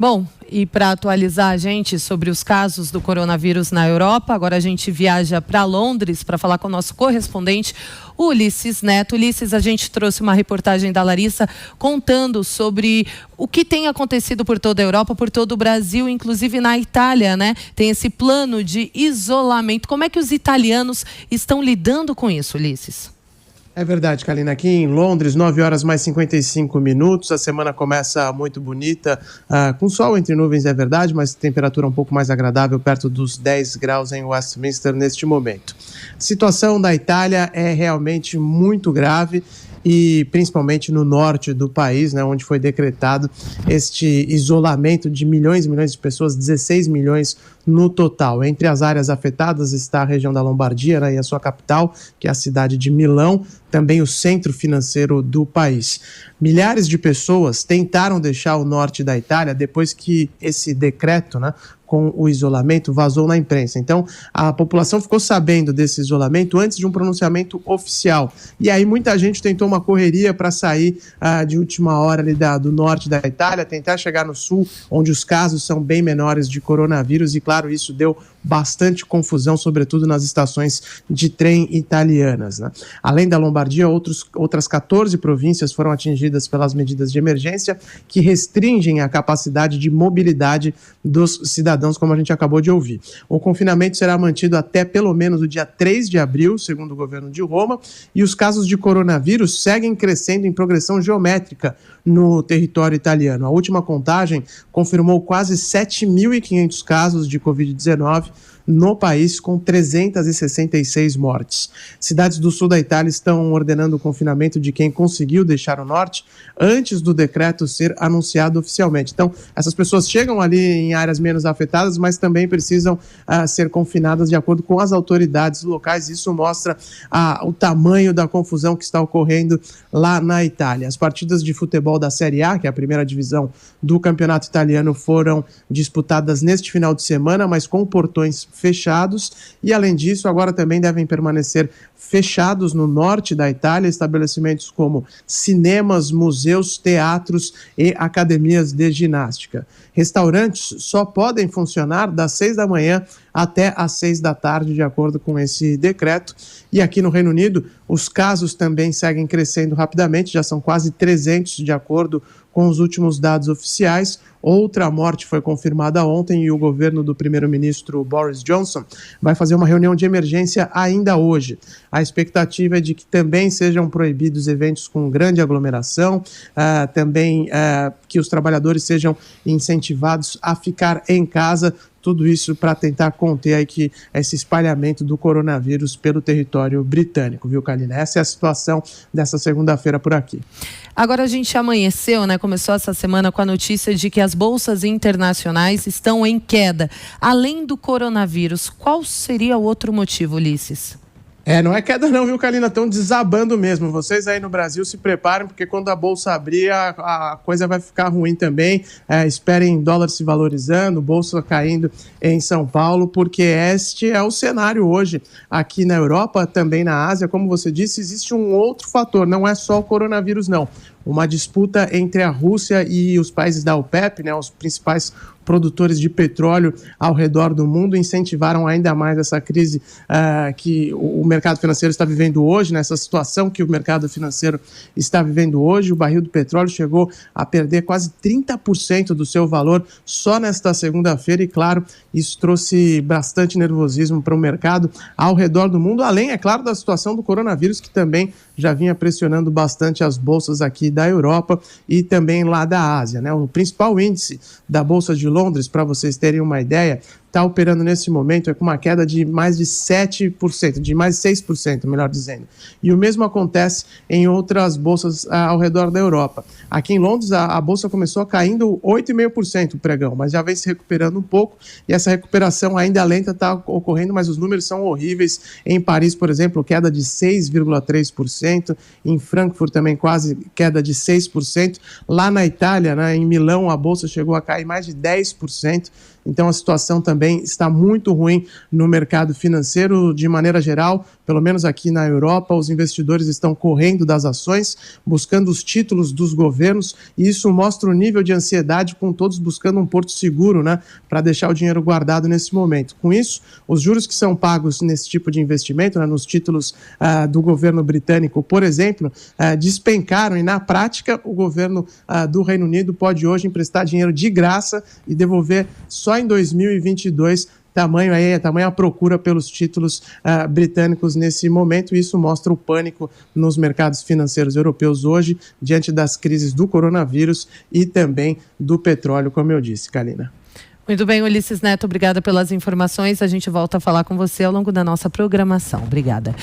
Bom, e para atualizar a gente sobre os casos do coronavírus na Europa, agora a gente viaja para Londres para falar com o nosso correspondente, Ulisses Neto. Ulisses, a gente trouxe uma reportagem da Larissa contando sobre o que tem acontecido por toda a Europa, por todo o Brasil, inclusive na Itália, né? Tem esse plano de isolamento. Como é que os italianos estão lidando com isso, Ulisses? É verdade, Kalina. Aqui em Londres, 9h mais 55. A semana começa muito bonita, com sol entre nuvens, é verdade, mas temperatura um pouco mais agradável, perto dos 10 graus em Westminster neste momento. A situação da Itália é realmente muito grave, e principalmente no norte do país, né, onde foi decretado este isolamento de milhões e milhões de pessoas, 16 milhões no total. Entre as áreas afetadas está a região da Lombardia, né, e a sua capital, que é a cidade de Milão, também o centro financeiro do país. Milhares de pessoas tentaram deixar o norte da Itália depois que esse decreto, né, com o isolamento vazou na imprensa. Então, a população ficou sabendo desse isolamento antes de um pronunciamento oficial. E aí muita gente tentou uma correria para sair de última hora ali do norte da Itália, tentar chegar no sul, onde os casos são bem menores de coronavírus, e claro, isso deu bastante confusão, sobretudo nas estações de trem italianas, né? Além da Lombardia, outras 14 províncias foram atingidas pelas medidas de emergência que restringem a capacidade de mobilidade dos cidadãos, como a gente acabou de ouvir. O confinamento será mantido até pelo menos o dia 3 de abril, segundo o governo de Roma, e os casos de coronavírus seguem crescendo em progressão geométrica no território italiano. A última contagem confirmou quase 7.500 casos de Covid-19 no país, com 366 mortes. Cidades do sul da Itália estão ordenando o confinamento de quem conseguiu deixar o norte antes do decreto ser anunciado oficialmente. Então, essas pessoas chegam ali em áreas menos afetadas, mas também precisam ser confinadas de acordo com as autoridades locais. Isso mostra o tamanho da confusão que está ocorrendo lá na Itália. As partidas de futebol da Série A, que é a primeira divisão do campeonato italiano, foram disputadas neste final de semana, mas com portões fechados, e além disso agora também devem permanecer fechados no norte da Itália estabelecimentos como cinemas, museus, teatros e academias de ginástica. Restaurantes só podem funcionar das 6 da manhã até às 6 da tarde, de acordo com esse decreto. E aqui no Reino Unido, os casos também seguem crescendo rapidamente, já são quase 300 de acordo com os últimos dados oficiais. Outra morte foi confirmada ontem e o governo do primeiro-ministro Boris Johnson vai fazer uma reunião de emergência ainda hoje. A expectativa é de que também sejam proibidos eventos com grande aglomeração, também que os trabalhadores sejam incentivados a ficar em casa, tudo isso para tentar conter aí esse espalhamento do coronavírus pelo território britânico, viu, Kalina? Essa é a situação dessa segunda-feira por aqui. Agora a gente amanheceu, né? Começou essa semana com a notícia de que as bolsas internacionais estão em queda. Além do coronavírus, qual seria o outro motivo, Ulisses? Não é queda não, viu, Kalina? Estão desabando mesmo. Vocês aí no Brasil se preparem, porque quando a bolsa abrir, a coisa vai ficar ruim também. Esperem dólar se valorizando, bolsa caindo em São Paulo, porque este é o cenário hoje aqui na Europa, também na Ásia. Como você disse, existe um outro fator, não é só o coronavírus, não. Uma disputa entre a Rússia e os países da OPEP, né, os principais produtores de petróleo ao redor do mundo, incentivaram ainda mais essa crise que o mercado financeiro está vivendo hoje, nessa situação que o mercado financeiro está vivendo hoje. O barril do petróleo chegou a perder quase 30% do seu valor só nesta segunda-feira e, claro, isso trouxe bastante nervosismo para o mercado ao redor do mundo, além, é claro, da situação do coronavírus, que também já vinha pressionando bastante as bolsas aqui da Europa e também lá da Ásia, né? O principal índice da Bolsa de Londres, para vocês terem uma ideia, está operando nesse momento com uma queda de mais de 7%, de mais de 6%, melhor dizendo. E o mesmo acontece em outras bolsas ao redor da Europa. Aqui em Londres, a bolsa começou caindo 8,5% o pregão, mas já vem se recuperando um pouco, e essa recuperação ainda lenta está ocorrendo, mas os números são horríveis. Em Paris, por exemplo, queda de 6,3%, em Frankfurt também quase queda de 6%. Lá na Itália, né, em Milão, a bolsa chegou a cair mais de 10%. Então a situação também está muito ruim no mercado financeiro de maneira geral, pelo menos aqui na Europa. Os investidores estão correndo das ações, buscando os títulos dos governos, e isso mostra o nível de ansiedade, com todos buscando um porto seguro, né, para deixar o dinheiro guardado nesse momento. Com isso, os juros que são pagos nesse tipo de investimento, né, nos títulos do governo britânico, por exemplo, despencaram, e na prática o governo do Reino Unido pode hoje emprestar dinheiro de graça e devolver só em 2022, tamanha a procura pelos títulos britânicos nesse momento, e isso mostra o pânico nos mercados financeiros europeus hoje, diante das crises do coronavírus e também do petróleo, como eu disse, Kalina. Muito bem, Ulisses Neto, obrigada pelas informações. A gente volta a falar com você ao longo da nossa programação. Obrigada.